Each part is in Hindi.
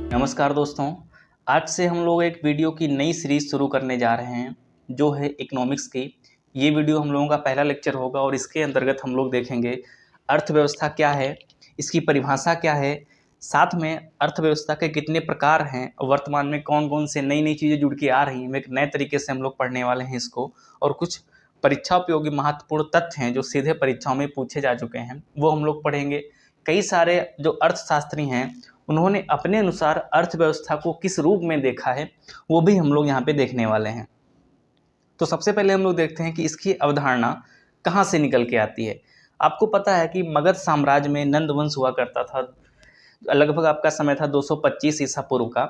नमस्कार दोस्तों। आज से हम लोग एक वीडियो की नई सीरीज शुरू करने जा रहे हैं जो है इकोनॉमिक्स की। ये वीडियो हम लोगों का पहला लेक्चर होगा और इसके अंतर्गत हम लोग देखेंगे अर्थव्यवस्था क्या है, इसकी परिभाषा क्या है, साथ में अर्थव्यवस्था के कितने प्रकार हैं, वर्तमान में कौन कौन से नई नई चीज़ें जुड़ के आ रही हैं। एक नए तरीके से हम लोग पढ़ने वाले हैं इसको, और कुछ परीक्षा उपयोगी महत्वपूर्ण तथ्य हैं जो सीधे परीक्षाओं में पूछे जा चुके हैं वो हम लोग पढ़ेंगे। कई सारे जो अर्थशास्त्री हैं उन्होंने अपने अनुसार अर्थव्यवस्था को किस रूप में देखा है वो भी हम लोग यहाँ पे देखने वाले हैं। तो सबसे पहले हम लोग देखते हैं कि इसकी अवधारणा कहाँ से निकल के आती है। आपको पता है कि मगध साम्राज्य में नंद वंश हुआ करता था, लगभग आपका समय था 225 ईसा पूर्व का।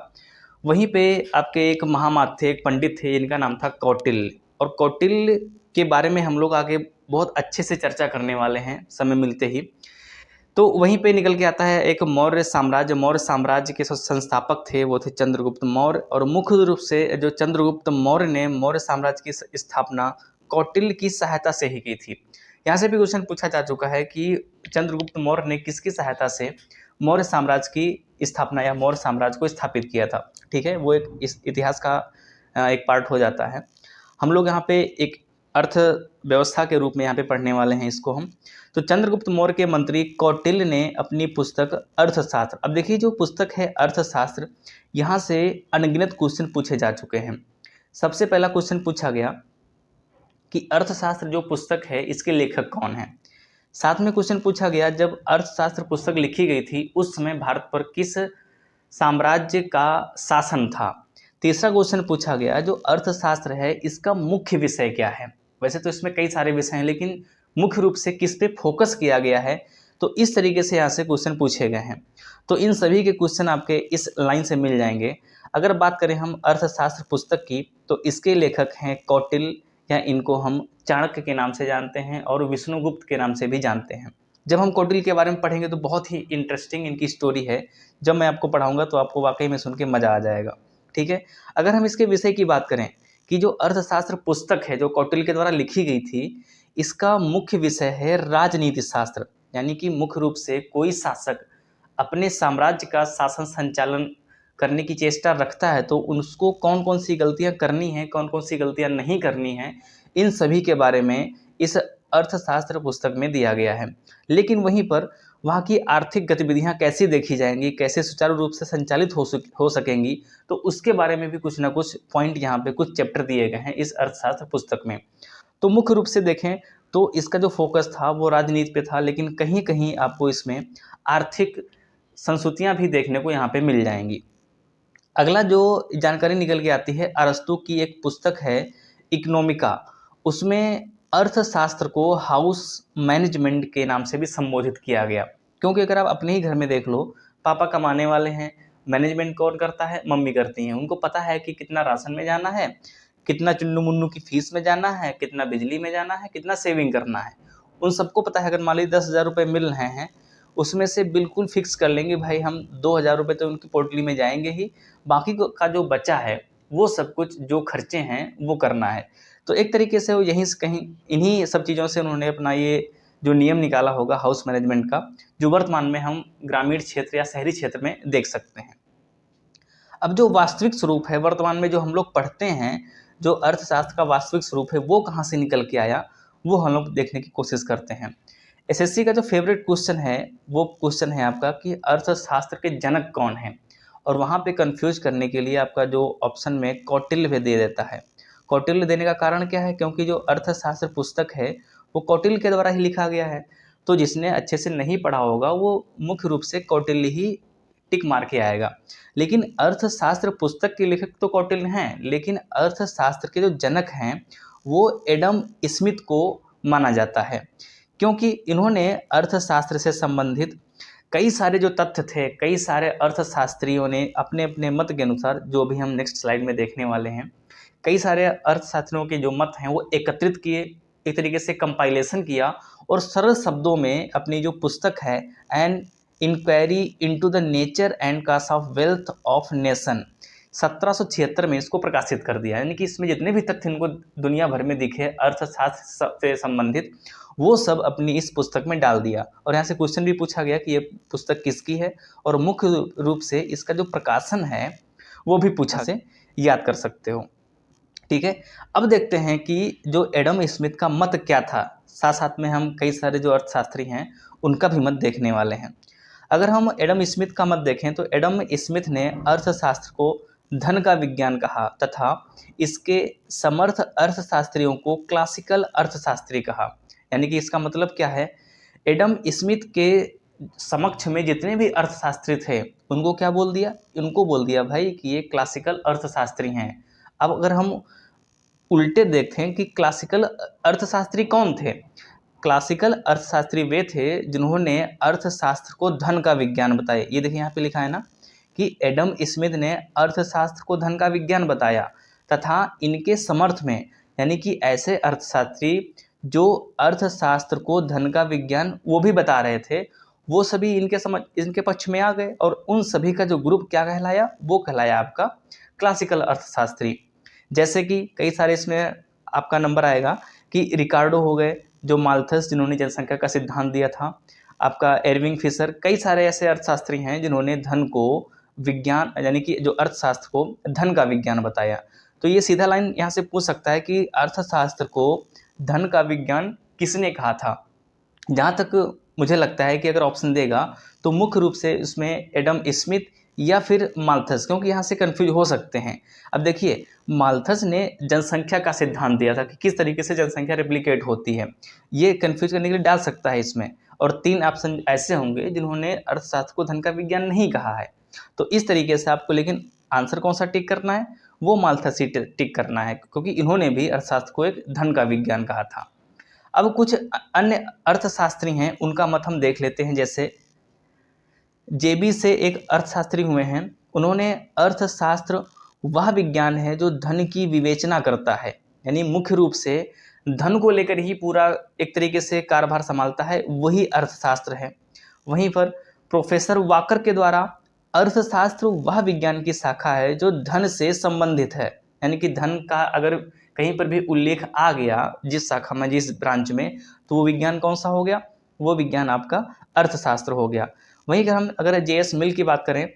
वहीं पे आपके एक महामाथ थे, एक पंडित थे, इनका नाम था कौटिल्य। और कौटिल्य के बारे में हम लोग आगे बहुत अच्छे से चर्चा करने वाले हैं समय मिलते ही। तो वहीं पे निकल के आता है एक मौर्य साम्राज्य। मौर्य साम्राज्य के संस्थापक थे वो थे चंद्रगुप्त मौर्य, और मुख्य रूप से जो चंद्रगुप्त मौर्य ने मौर्य साम्राज्य की स्थापना कौटिल्य की सहायता से ही की थी। यहाँ से भी क्वेश्चन पूछा जा चुका है कि चंद्रगुप्त मौर्य ने किसकी सहायता से मौर्य साम्राज्य की स्थापना या मौर्य साम्राज्य को स्थापित किया था। ठीक है, वो एक इस इतिहास का एक पार्ट हो जाता है। हम लोग यहाँ पे एक अर्थव्यवस्था के रूप में यहाँ पे पढ़ने वाले हैं इसको हम। तो चंद्रगुप्त मौर्य के मंत्री कौटिल्य ने अपनी पुस्तक अर्थशास्त्र, अब देखिए जो पुस्तक है अर्थशास्त्र, यहाँ से अनगिनत क्वेश्चन पूछे जा चुके हैं। सबसे पहला क्वेश्चन पूछा गया कि अर्थशास्त्र जो पुस्तक है इसके लेखक कौन है। साथ में क्वेश्चन पूछा गया जब अर्थशास्त्र पुस्तक लिखी गई थी उस समय भारत पर किस साम्राज्य का शासन था। तीसरा क्वेश्चन पूछा गया जो अर्थशास्त्र है इसका मुख्य विषय क्या है। वैसे तो इसमें कई सारे विषय हैं लेकिन मुख्य रूप से किस पे फोकस किया गया है, तो इस तरीके से यहाँ से क्वेश्चन पूछे गए हैं। तो इन सभी के क्वेश्चन आपके इस लाइन से मिल जाएंगे। अगर बात करें हम अर्थशास्त्र पुस्तक की तो इसके लेखक हैं कौटिल्य, या इनको हम चाणक्य के नाम से जानते हैं और विष्णुगुप्त के नाम से भी जानते हैं। जब हम कौटिल्य के बारे में पढ़ेंगे तो बहुत ही इंटरेस्टिंग इनकी स्टोरी है। जब मैं आपको पढ़ाऊंगा तो आपको वाकई में सुन के मजा आ जाएगा। ठीक है, अगर हम इसके विषय की बात करें कि जो अर्थशास्त्र पुस्तक है जो कौटिल्य के द्वारा लिखी गई थी, इसका मुख्य विषय है राजनीति शास्त्र। यानी कि मुख्य रूप से कोई शासक अपने साम्राज्य का शासन संचालन करने की चेष्टा रखता है तो उसको कौन कौन सी गलतियां करनी है, कौन कौन सी गलतियां नहीं करनी है, इन सभी के बारे में इस अर्थशास्त्र पुस्तक में दिया गया है। लेकिन वहीं पर वहाँ की आर्थिक गतिविधियाँ कैसी देखी जाएंगी, कैसे सुचारू रूप से संचालित हो सकेंगी, तो उसके बारे में भी कुछ ना कुछ पॉइंट यहाँ पे कुछ चैप्टर दिए गए हैं इस अर्थशास्त्र पुस्तक में। तो मुख्य रूप से देखें तो इसका जो फोकस था वो राजनीति पे था, लेकिन कहीं कहीं आपको इसमें आर्थिक संस्कृतियाँ भी देखने को यहाँ पे मिल जाएंगी। अगला जो जानकारी निकल के आती है अरस्तु की एक पुस्तक है इकोनॉमिका, उसमें अर्थशास्त्र को हाउस मैनेजमेंट के नाम से भी संबोधित किया गया। क्योंकि अगर आप अपने ही घर में देख लो, पापा कमाने वाले हैं, मैनेजमेंट कौन करता है, मम्मी करती हैं। उनको पता है कि कितना राशन में जाना है, कितना चुन्नू मुन्नू की फीस में जाना है, कितना बिजली में जाना है, कितना सेविंग करना है, उन सबको पता है। अगर मान लीजिए 10,000 रुपये मिल रहे हैं, उसमें से बिल्कुल फिक्स कर लेंगे भाई हम 2,000 रुपये तो उनकी पोटली में जाएंगे ही, बाकी का जो बचा है वो सब कुछ जो खर्चे हैं वो करना है। तो एक तरीके से वो यहीं से कहीं इन्हीं सब चीज़ों से उन्होंने अपना ये जो नियम निकाला होगा हाउस मैनेजमेंट का, जो वर्तमान में हम ग्रामीण क्षेत्र या शहरी क्षेत्र में देख सकते हैं। अब जो वास्तविक स्वरूप है वर्तमान में जो हम लोग पढ़ते हैं, जो अर्थशास्त्र का वास्तविक स्वरूप है वो कहाँ से निकल के आया, वो हम लोग देखने की कोशिश करते हैं। एसएससी का जो फेवरेट क्वेश्चन है वो क्वेश्चन है आपका कि अर्थशास्त्र के जनक कौन हैं, और वहाँ पे कंफ्यूज करने के लिए आपका जो ऑप्शन में कौटिल्य भी दे देता है। कौटिल्य देने का कारण क्या है, क्योंकि जो अर्थशास्त्र पुस्तक है वो कौटिल्य के द्वारा ही लिखा गया है। तो जिसने अच्छे से नहीं पढ़ा होगा वो मुख्य रूप से कौटिल्य ही टिक मार के आएगा। लेकिन अर्थशास्त्र पुस्तक के लेखक तो कौटिल्य हैं, लेकिन अर्थशास्त्र के जो जनक हैं वो एडम स्मिथ को माना जाता है, क्योंकि इन्होंने अर्थशास्त्र से संबंधित कई सारे जो तथ्य थे, कई सारे अर्थशास्त्रियों ने अपने अपने मत के अनुसार, जो भी हम नेक्स्ट स्लाइड में देखने वाले हैं, कई सारे अर्थशास्त्रियों के जो मत हैं वो एकत्रित किए, एक तरीके से कंपाइलेशन किया, और सरल शब्दों में अपनी जो पुस्तक है an inquiry into the nature and cause of wealth of nation, 1776 में इसको प्रकाशित कर दिया। यानी कि इसमें जितने भी तथ्य इनको दुनिया भर में दिखे अर्थशास्त्र से संबंधित, वो सब अपनी इस पुस्तक में डाल दिया। और यहाँ से क्वेश्चन भी पूछा गया कि ये पुस्तक किसकी है, और मुख्य रूप से इसका जो प्रकाशन है वो भी पूछा, से याद कर सकते हो। ठीक है, अब देखते हैं कि जो एडम स्मिथ का मत क्या था। साथ साथ में हम कई सारे जो अर्थशास्त्री हैं उनका भी मत देखने वाले हैं। अगर हम एडम स्मिथ का मत देखें तो एडम स्मिथ ने अर्थशास्त्र को धन का विज्ञान कहा तथा इसके समर्थ अर्थशास्त्रियों को क्लासिकल अर्थशास्त्री कहा। यानी कि इसका मतलब क्या है, एडम स्मिथ के समक्ष में जितने भी अर्थशास्त्री थे उनको क्या बोल दिया, उनको बोल दिया भाई कि ये क्लासिकल अर्थशास्त्री हैं। अब अगर हम उल्टे देखें कि क्लासिकल अर्थशास्त्री कौन थे, क्लासिकल अर्थशास्त्री वे थे जिन्होंने अर्थशास्त्र को धन का विज्ञान बताया। ये देखिए यहाँ पे लिखा है ना कि एडम स्मिथ ने अर्थशास्त्र को धन का विज्ञान बताया तथा इनके समर्थ में, यानी कि ऐसे अर्थशास्त्री जो अर्थशास्त्र को धन का विज्ञान वो भी बता रहे थे, वो सभी इनके पक्ष में आ गए और उन सभी का जो ग्रुप क्या कहलाया, वो कहलाया आपका क्लासिकल अर्थशास्त्री। जैसे कि कई सारे इसमें आपका नंबर आएगा कि रिकार्डो हो गए, जो माल्थस जिन्होंने जनसंख्या का सिद्धांत दिया था, आपका एर्विंग फिशर, कई सारे ऐसे अर्थशास्त्री हैं जिन्होंने धन को विज्ञान, यानी कि जो अर्थशास्त्र को धन का विज्ञान बताया। तो ये सीधा लाइन यहाँ से पूछ सकता है कि अर्थशास्त्र को धन का विज्ञान किसने कहा था। जहाँ तक मुझे लगता है कि अगर ऑप्शन देगा तो मुख्य रूप से इसमें एडम स्मिथ या फिर माल्थस, क्योंकि यहाँ से कंफ्यूज हो सकते हैं। अब देखिए, माल्थस ने जनसंख्या का सिद्धांत दिया था कि किस तरीके से जनसंख्या रेप्लिकेट होती है, ये कंफ्यूज करने के लिए डाल सकता है इसमें। और 3 ऑप्शन ऐसे होंगे जिन्होंने अर्थशास्त्र को धन का विज्ञान नहीं कहा है। तो इस तरीके से आपको लेकिन आंसर कौन सा टिक करना है, वो माल्थस ही टिक करना है, क्योंकि इन्होंने भी अर्थशास्त्र को एक धन का विज्ञान कहा था। अब कुछ अन्य अर्थशास्त्री हैं, उनका मत हम देख लेते हैं। जैसे जेबी से एक अर्थशास्त्री हुए हैं, उन्होंने अर्थशास्त्र वह विज्ञान है जो धन की विवेचना करता है, यानी मुख्य रूप से धन को लेकर ही पूरा एक तरीके से कार्यभार संभालता है, वही अर्थशास्त्र है। वहीं पर प्रोफेसर वाकर के द्वारा अर्थशास्त्र वह विज्ञान की शाखा है जो धन से संबंधित है, यानी कि धन का अगर कहीं पर भी उल्लेख आ गया जिस शाखा में, जिस ब्रांच में, तो वो विज्ञान कौन सा हो गया, वो विज्ञान आपका अर्थशास्त्र हो गया। वहीं अगर जे.एस. मिल की बात करें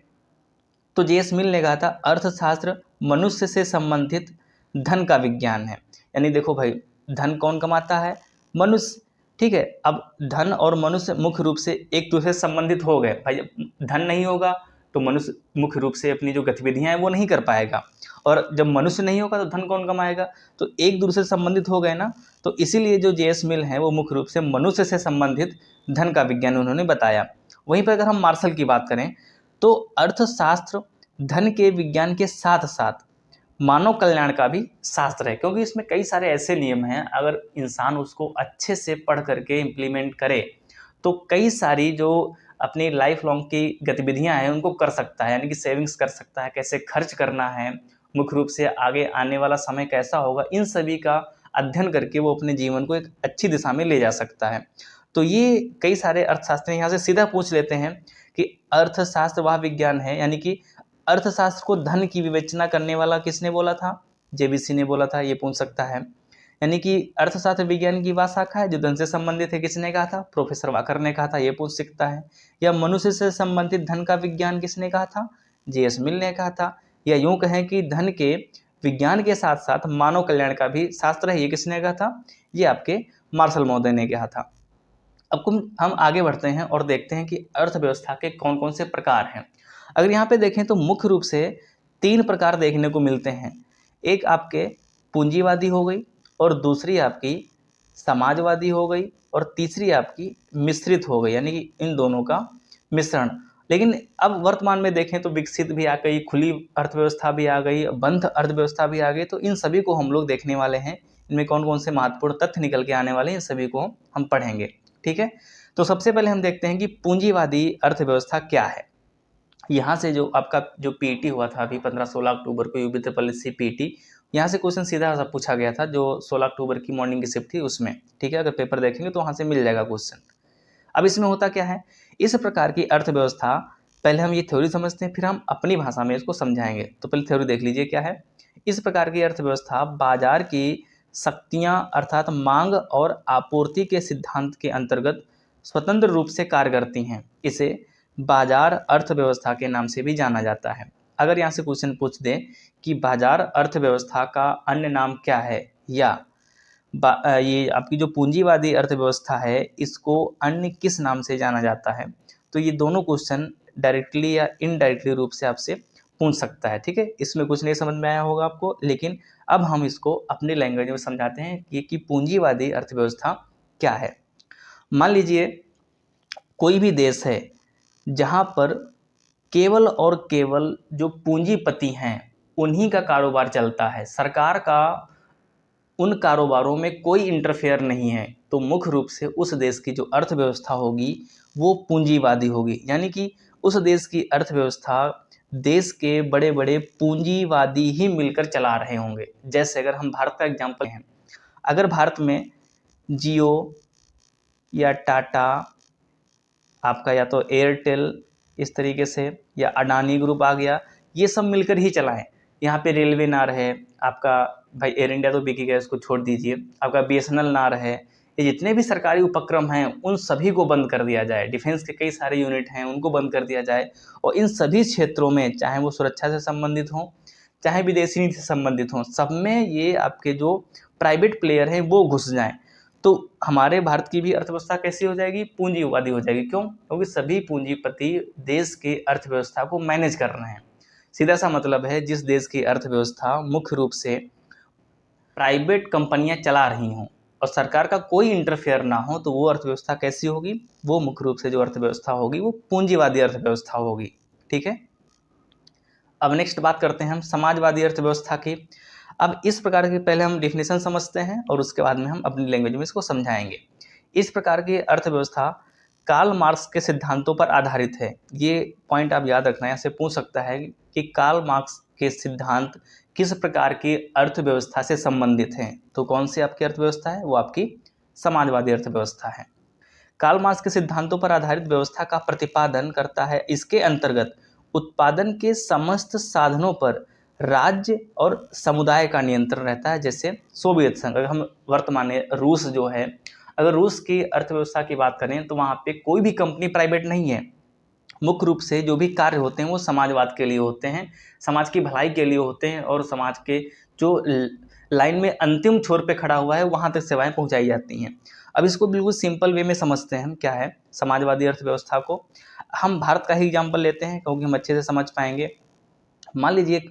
तो जे.एस. मिल ने कहा था अर्थशास्त्र मनुष्य से संबंधित धन का विज्ञान है। यानी देखो भाई, धन कौन कमाता है, मनुष्य। ठीक है, अब धन और मनुष्य मुख्य रूप से एक दूसरे से संबंधित हो गए। भाई धन नहीं होगा तो मनुष्य मुख्य रूप से अपनी जो गतिविधियां हैं वो नहीं कर पाएगा, और जब मनुष्य नहीं होगा तो धन कौन कमाएगा, तो एक दूसरे से संबंधित हो गए ना। तो इसीलिए जो जे.एस. मिल है वो मुख्य रूप से मनुष्य से संबंधित धन का विज्ञान उन्होंने बताया। वहीं पर अगर हम मार्शल की बात करें तो अर्थशास्त्र धन के विज्ञान के साथ साथ मानव कल्याण का भी शास्त्र है, क्योंकि इसमें कई सारे ऐसे नियम हैं, अगर इंसान उसको अच्छे से पढ़ करके इम्प्लीमेंट करे तो कई सारी जो अपनी लाइफ लॉन्ग की गतिविधियां हैं उनको कर सकता है। यानी कि सेविंग्स कर सकता है, कैसे खर्च करना है, मुख्य रूप से आगे आने वाला समय कैसा होगा, इन सभी का अध्ययन करके वो अपने जीवन को एक अच्छी दिशा में ले जा सकता है। तो ये कई सारे अर्थशास्त्री यहाँ से सीधा पूछ लेते हैं कि अर्थशास्त्र वह विज्ञान है, यानी कि अर्थशास्त्र को धन की विवेचना करने वाला किसने बोला था, जेबीसी ने बोला था, ये पूछ सकता है। यानी कि अर्थशास्त्र विज्ञान की वह शाखा है जो धन से संबंधित है, किसने कहा था, प्रोफेसर वाकर ने कहा था, ये पूछ सकता है। या मनुष्य से संबंधित धन का विज्ञान किसने कहा था, जे.एस. मिल ने कहा था। या यूं कहें कि धन के विज्ञान के साथ साथ मानव कल्याण का भी शास्त्र है, ये किसने कहा था, ये आपके मार्शल महोदय ने कहा था। अब हम आगे बढ़ते हैं और देखते हैं कि अर्थव्यवस्था के कौन कौन से प्रकार हैं। अगर यहाँ पे देखें तो मुख्य रूप से 3 प्रकार देखने को मिलते हैं। एक आपके पूंजीवादी हो गई, और दूसरी आपकी समाजवादी हो गई, और तीसरी आपकी मिश्रित हो गई, यानी कि इन दोनों का मिश्रण। लेकिन अब वर्तमान में देखें तो विकसित भी आ गई, खुली अर्थव्यवस्था भी आ गई, बंध अर्थव्यवस्था भी आ गई। तो इन सभी को हम लोग देखने वाले हैं, इनमें कौन कौन से महत्वपूर्ण तथ्य निकल के आने वाले हैं, इन सभी को हम पढ़ेंगे। ठीक है, तो सबसे पहले हम देखते हैं कि पूंजीवादी अर्थव्यवस्था क्या है। यहाँ से जो आपका जो पीटी हुआ था अभी 15-16 अक्टूबर को UP triple S C PT, यहाँ से क्वेश्चन सीधा सा पूछा गया था, जो 16 अक्टूबर की मॉर्निंग की शिफ्ट थी उसमें। ठीक है, अगर पेपर देखेंगे तो वहाँ से मिल जाएगा क्वेश्चन। अब इसमें होता क्या है, इस प्रकार की अर्थव्यवस्था पहले हम ये थ्योरी समझते हैं, फिर हम अपनी भाषा में इसको समझाएंगे। तो पहले थ्योरी देख लीजिए क्या है। इस प्रकार की अर्थव्यवस्था बाजार की शक्तियां अर्थात मांग और आपूर्ति के सिद्धांत के अंतर्गत स्वतंत्र रूप से कार्य करती हैं। इसे बाजार अर्थव्यवस्था के नाम से भी जाना जाता है। अगर यहाँ से क्वेश्चन पूछ दें कि बाजार अर्थव्यवस्था का अन्य नाम क्या है, या ये आपकी जो पूंजीवादी अर्थव्यवस्था है इसको अन्य किस नाम से जाना जाता है, तो ये दोनों क्वेश्चन डायरेक्टली या इनडायरेक्टली रूप से आपसे पूछ सकता है। ठीक है, इसमें कुछ नहीं समझ में आया होगा आपको, लेकिन अब हम इसको अपनी लैंग्वेज में समझाते हैं कि पूंजीवादी अर्थव्यवस्था क्या है। मान लीजिए कोई भी देश है जहाँ पर केवल और केवल जो पूंजीपति हैं उन्हीं का कारोबार चलता है, सरकार का उन कारोबारों में कोई इंटरफेयर नहीं है, तो मुख्य रूप से उस देश की जो अर्थव्यवस्था होगी वो पूंजीवादी होगी। यानी कि उस देश की अर्थव्यवस्था देश के बड़े बड़े पूंजीवादी ही मिलकर चला रहे होंगे। जैसे अगर हम भारत का एग्जांपल हैं, अगर भारत में जियो या टाटा, आपका या तो एयरटेल इस तरीके से, या अडानी ग्रुप आ गया, ये सब मिलकर ही चलाएं। यहाँ पे रेलवे ना रहे आपका, भाई एयर इंडिया तो बिकी गया, इसको छोड़ दीजिए, आपका बीएसएनएल ना रहे, ये जितने भी सरकारी उपक्रम हैं उन सभी को बंद कर दिया जाए, डिफेंस के कई सारे यूनिट हैं उनको बंद कर दिया जाए, और इन सभी क्षेत्रों में चाहे वो सुरक्षा से संबंधित हों चाहे विदेशी नीति से संबंधित हों, सब में ये आपके जो प्राइवेट प्लेयर हैं वो घुस जाएं, तो हमारे भारत की भी अर्थव्यवस्था कैसी हो जाएगी, पूंजीवादी हो जाएगी। क्यों? क्योंकि सभी पूंजीपति देश की अर्थव्यवस्था को मैनेज कर रहे हैं। सीधा सा मतलब है, जिस देश की अर्थव्यवस्था मुख्य रूप से प्राइवेट कंपनियां चला रही हों और सरकार का कोई इंटरफेयर ना हो, तो वो अर्थव्यवस्था कैसी होगी, वो मुख्य रूप से जो अर्थव्यवस्था होगी वो पूंजीवादी अर्थव्यवस्था होगी। ठीक है, अब नेक्स्ट बात करते हैं हम समाजवादी अर्थव्यवस्था की। अब इस प्रकार की पहले हम डेफिनेशन समझते हैं और उसके बाद में हम अपनी लैंग्वेज में इसको समझाएंगे। इस प्रकार की अर्थव्यवस्था कार्ल मार्क्स के सिद्धांतों पर आधारित है। ये पॉइंट आप याद रखना, यहाँ से पूछ सकता है कि कार्ल मार्क्स के सिद्धांत किस प्रकार की अर्थव्यवस्था से संबंधित हैं। तो कौन सी आपकी अर्थव्यवस्था है, वो आपकी समाजवादी अर्थव्यवस्था है। कार्ल मार्क्स के सिद्धांतों पर आधारित व्यवस्था का प्रतिपादन करता है। इसके अंतर्गत उत्पादन के समस्त साधनों पर राज्य और समुदाय का नियंत्रण रहता है। जैसे सोवियत संघ, अगर हम वर्तमान रूस जो है, अगर रूस की अर्थव्यवस्था की बात करें तो वहाँ पे कोई भी कंपनी प्राइवेट नहीं है। मुख्य रूप से जो भी कार्य होते हैं वो समाजवाद के लिए होते हैं, समाज की भलाई के लिए होते हैं, और समाज के जो लाइन में अंतिम छोर पे खड़ा हुआ है वहाँ तक सेवाएं पहुँचाई जाती हैं। अब इसको बिल्कुल सिंपल वे में समझते हैं हम क्या है समाजवादी अर्थव्यवस्था को। हम भारत का ही एग्जाम्पल लेते हैं क्योंकि हम अच्छे से समझ पाएंगे। मान लीजिए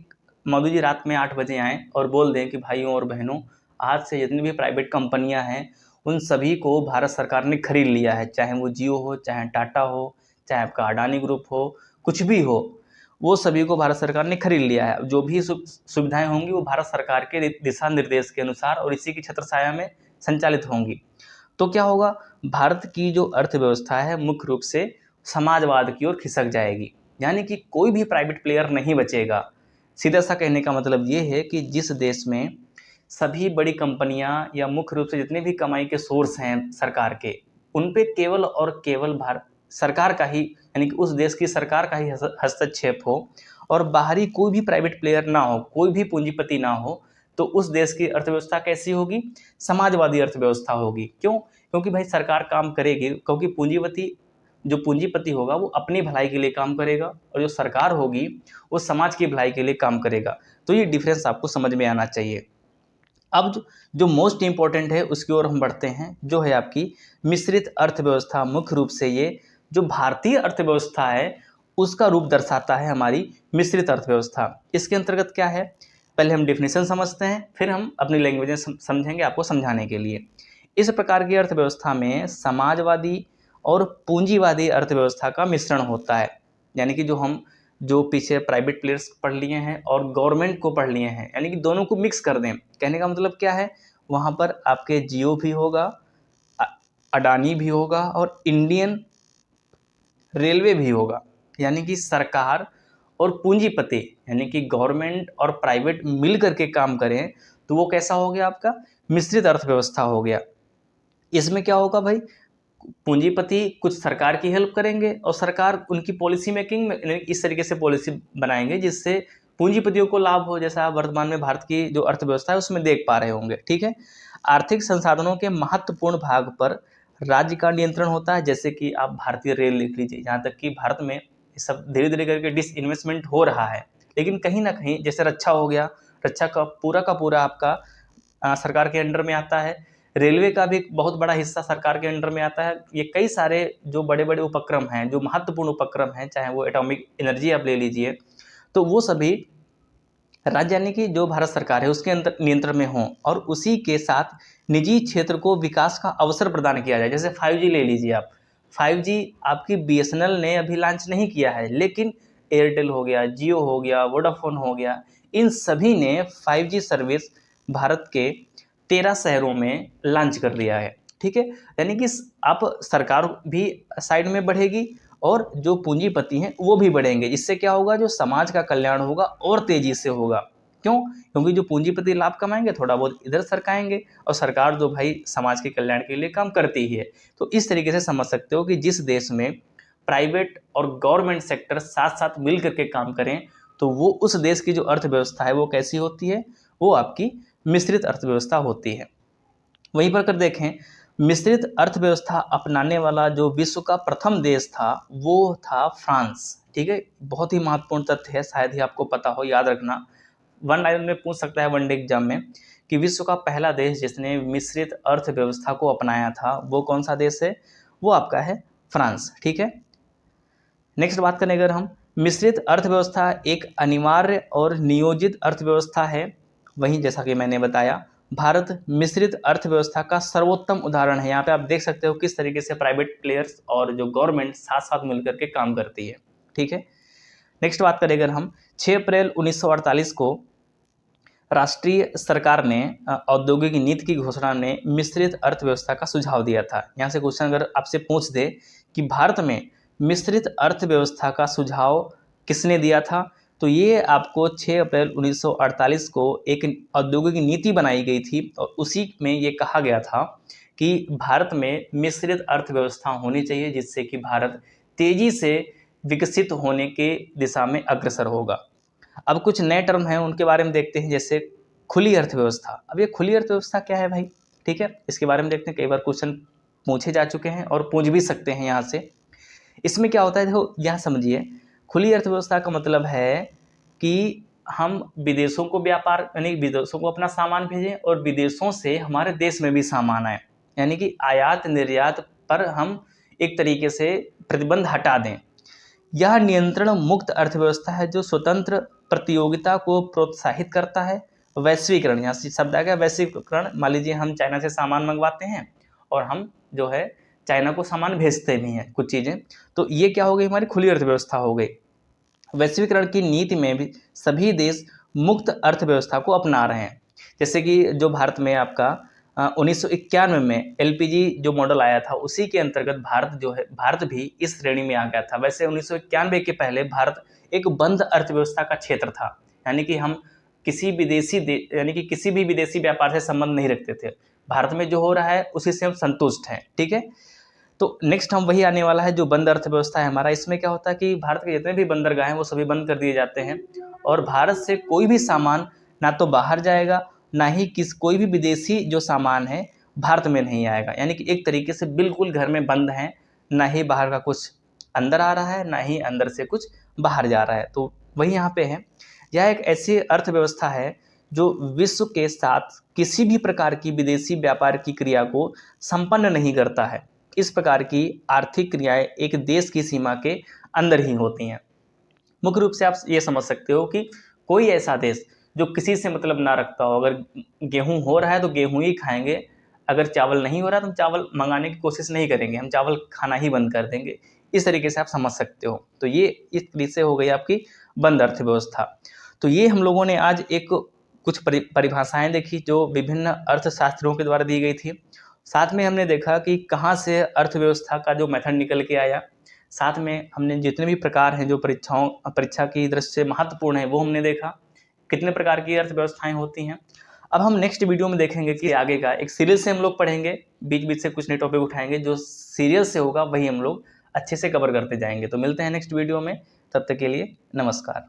मोदी जी रात में 8 बजे आएँ और बोल दें कि भाइयों और बहनों, आज से जितनी भी प्राइवेट कंपनियां हैं उन सभी को भारत सरकार ने खरीद लिया है, चाहे वो जियो हो, चाहे टाटा हो, चाहे आपका अडानी ग्रुप हो, कुछ भी हो, वो सभी को भारत सरकार ने खरीद लिया है। जो भी सुविधाएं होंगी वो भारत सरकार के दिशा निर्देश के अनुसार और इसी की छत्रछाया में संचालित होंगी। तो क्या होगा, भारत की जो अर्थव्यवस्था है मुख्य रूप से समाजवाद की ओर खिसक जाएगी, यानी कि कोई भी प्राइवेट प्लेयर नहीं बचेगा। सीधा सा कहने का मतलब ये है कि जिस देश में सभी बड़ी कंपनियां या मुख्य रूप से जितने भी कमाई के सोर्स हैं सरकार के, उन पे केवल और केवल भारत सरकार का ही, यानी कि उस देश की सरकार का ही हस्तक्षेप हो, और बाहरी कोई भी प्राइवेट प्लेयर ना हो, कोई भी पूंजीपति ना हो, तो उस देश की अर्थव्यवस्था कैसी होगी, समाजवादी अर्थव्यवस्था होगी। क्यों? क्योंकि भाई सरकार काम करेगी, क्योंकि पूंजीपति होगा वो अपनी भलाई के लिए काम करेगा, और जो सरकार होगी वो समाज की भलाई के लिए काम करेगा। तो ये डिफरेंस आपको समझ में आना चाहिए। अब जो मोस्ट इंपॉर्टेंट है उसकी ओर हम बढ़ते हैं, जो है आपकी मिश्रित अर्थव्यवस्था। मुख्य रूप से ये जो भारतीय अर्थव्यवस्था है उसका रूप दर्शाता है हमारी मिश्रित अर्थव्यवस्था। इसके अंतर्गत क्या है, पहले हम डेफिनेशन समझते हैं, फिर हम अपनी लैंग्वेज में समझेंगे आपको समझाने के लिए। इस प्रकार की अर्थव्यवस्था में समाजवादी और पूंजीवादी अर्थव्यवस्था का मिश्रण होता है। यानी कि जो पीछे प्राइवेट प्लेयर्स पढ़ लिए हैं और गवर्नमेंट को पढ़ लिए हैं, यानी कि दोनों को मिक्स कर दें। कहने का मतलब क्या है, वहाँ पर आपके जियो भी होगा, अडानी भी होगा, और इंडियन रेलवे भी होगा। यानी कि सरकार और पूंजीपति यानी कि गवर्नमेंट और प्राइवेट मिल करके काम करें, तो वो कैसा हो गया, आपका मिश्रित अर्थव्यवस्था हो गया। इसमें क्या होगा भाई, पूंजीपति कुछ सरकार की हेल्प करेंगे और सरकार उनकी पॉलिसी मेकिंग में इस तरीके से पॉलिसी बनाएंगे जिससे पूंजीपतियों को लाभ हो, जैसा आप वर्तमान में भारत की जो अर्थव्यवस्था है उसमें देख पा रहे होंगे। ठीक है, आर्थिक संसाधनों के महत्वपूर्ण भाग पर राज्य का नियंत्रण होता है, जैसे कि आप भारतीय रेल लिख लीजिए। यहाँ तक कि भारत में सब धीरे धीरे करके डिसइन्वेस्टमेंट हो रहा है, लेकिन कहीं ना कहीं जैसे रक्षा हो गया, रक्षा का पूरा आपका सरकार के अंडर में आता है। रेलवे का भी एक बहुत बड़ा हिस्सा सरकार के अंडर में आता है। ये कई सारे जो बड़े बड़े उपक्रम हैं, जो महत्वपूर्ण उपक्रम हैं, चाहे वो एटॉमिक एनर्जी आप ले लीजिए, तो वो सभी राज्य यानी कि जो भारत सरकार है उसके अंदर नियंत्रण में हों और उसी के साथ निजी क्षेत्र को विकास का अवसर प्रदान किया जाए। जैसे 5G ले लीजिए आप, 5G आपकी BSNL ने अभी लॉन्च नहीं किया है, लेकिन एयरटेल हो गया, जियो हो गया, वोडाफोन हो गया, इन सभी ने 5G सर्विस भारत के 13 शहरों में लॉन्च कर दिया है। ठीक है, यानी कि आप सरकार भी साइड में बढ़ेगी और जो पूंजीपति हैं वो भी बढ़ेंगे। इससे क्या होगा, जो समाज का कल्याण होगा और तेजी से होगा। क्यों? क्योंकि जो पूंजीपति लाभ कमाएंगे थोड़ा बहुत इधर सरकाएंगे और सरकार जो भाई समाज के कल्याण के लिए काम करती ही है। तो इस तरीके से समझ सकते हो कि जिस देश में प्राइवेट और गवर्नमेंट सेक्टर साथ साथ मिल करके काम करें तो वो उस देश की जो अर्थव्यवस्था है वो कैसी होती है, वो आपकी मिश्रित अर्थव्यवस्था होती है। वहीं पर कर देखें, मिश्रित अर्थव्यवस्था अपनाने वाला जो विश्व का प्रथम देश था वो था फ्रांस। ठीक है, बहुत ही महत्वपूर्ण तथ्य है, शायद ही आपको पता हो, याद रखना। वन लाइन में पूछ सकता है वनडे एग्जाम में कि विश्व का पहला देश जिसने मिश्रित अर्थव्यवस्था को अपनाया था वो कौन सा देश है, वो आपका है फ्रांस। ठीक है, नेक्स्ट बात करें अगर हम, मिश्रित अर्थव्यवस्था एक अनिवार्य और नियोजित अर्थव्यवस्था है। वहीं जैसा कि मैंने बताया, भारत मिश्रित अर्थव्यवस्था का सर्वोत्तम उदाहरण है। यहाँ पे आप देख सकते हो किस तरीके से प्राइवेट प्लेयर्स और जो गवर्नमेंट साथ साथ मिलकर के काम करती है। ठीक है, नेक्स्ट बात करें अगर हम, 6 अप्रैल 1948 को राष्ट्रीय सरकार ने औद्योगिक नीति की घोषणा में मिश्रित अर्थव्यवस्था का सुझाव दिया था। यहाँ से क्वेश्चन अगर आपसे पूछ दे कि भारत में मिश्रित अर्थव्यवस्था का सुझाव किसने दिया था, तो ये आपको 6 अप्रैल 1948 को एक औद्योगिक नीति बनाई गई थी और उसी में ये कहा गया था कि भारत में मिश्रित अर्थव्यवस्था होनी चाहिए जिससे कि भारत तेजी से विकसित होने के दिशा में अग्रसर होगा। अब कुछ नए टर्म हैं उनके बारे में देखते हैं, जैसे खुली अर्थव्यवस्था। अब ये खुली अर्थव्यवस्था क्या है भाई? ठीक है, इसके बारे में देखते हैं। कई बार क्वेश्चन पूछे जा चुके हैं और पूछ भी सकते हैं यहाँ से। इसमें क्या होता है, देखो यहाँ समझिए, खुली अर्थव्यवस्था का मतलब है कि हम विदेशों को व्यापार यानी विदेशों को अपना सामान भेजें और विदेशों से हमारे देश में भी सामान आए, यानी कि आयात निर्यात पर हम एक तरीके से प्रतिबंध हटा दें। यह नियंत्रण मुक्त अर्थव्यवस्था है जो स्वतंत्र प्रतियोगिता को प्रोत्साहित करता है। वैश्वीकरण, यहाँ से शब्द आ गया वैश्वीकरण। मान लीजिए हम चाइना से सामान मंगवाते हैं और हम जो है चाइना को सामान भेजते भी हैं कुछ चीज़ें, तो ये क्या हो गई, हमारी खुली अर्थव्यवस्था हो गई। वैश्वीकरण की नीति में भी सभी देश मुक्त अर्थव्यवस्था को अपना रहे हैं। जैसे कि जो भारत में आपका 1991 में LPG जो मॉडल आया था उसी के अंतर्गत भारत भी इस श्रेणी में आ गया था। वैसे 1991 के पहले भारत एक बंद अर्थव्यवस्था का क्षेत्र था, यानी कि हम किसी भी विदेशी व्यापार से संबंध नहीं रखते थे। भारत में जो हो रहा है उसी से हम संतुष्ट हैं। ठीक है, तो नेक्स्ट हम वही आने वाला है जो बंद अर्थव्यवस्था है हमारा। इसमें क्या होता है कि भारत के जितने भी बंदरगाह हैं वो सभी बंद कर दिए जाते हैं और भारत से कोई भी सामान ना तो बाहर जाएगा, ना ही कोई भी विदेशी जो सामान है भारत में नहीं आएगा। यानी कि एक तरीके से बिल्कुल घर में बंद हैं, ना ही बाहर का कुछ अंदर आ रहा है, ना ही अंदर से कुछ बाहर जा रहा है। तो वही यहाँ पे है, यह एक ऐसी अर्थव्यवस्था है जो विश्व के साथ किसी भी प्रकार की विदेशी व्यापार की क्रिया को संपन्न नहीं करता है। इस प्रकार की आर्थिक क्रियाएं एक देश की सीमा के अंदर ही होती हैं। मुख्य रूप से आप ये समझ सकते हो कि कोई ऐसा देश जो किसी से मतलब ना रखता हो, अगर गेहूं हो रहा है तो गेहूं ही खाएंगे, अगर चावल नहीं हो रहा तो हम चावल मंगाने की कोशिश नहीं करेंगे, हम चावल खाना ही बंद कर देंगे। इस तरीके से आप समझ सकते हो। तो ये इस तरीके से हो गई आपकी बंद अर्थव्यवस्था। तो ये हम लोगों ने आज एक कुछ परिभाषाएं देखी जो विभिन्न अर्थशास्त्रियों के द्वारा दी गई थी। साथ में हमने देखा कि कहाँ से अर्थव्यवस्था का जो मेथड निकल के आया। साथ में हमने जितने भी प्रकार हैं जो परीक्षा की दृष्टि से महत्वपूर्ण है वो हमने देखा, कितने प्रकार की अर्थव्यवस्थाएं होती हैं। अब हम नेक्स्ट वीडियो में देखेंगे कि आगे का एक सीरियल से हम लोग पढ़ेंगे, बीच बीच से कुछ नए टॉपिक उठाएंगे, जो सीरियल से होगा वही हम लोग अच्छे से कवर करते जाएंगे। तो मिलते हैं नेक्स्ट वीडियो में, तब तक के लिए नमस्कार।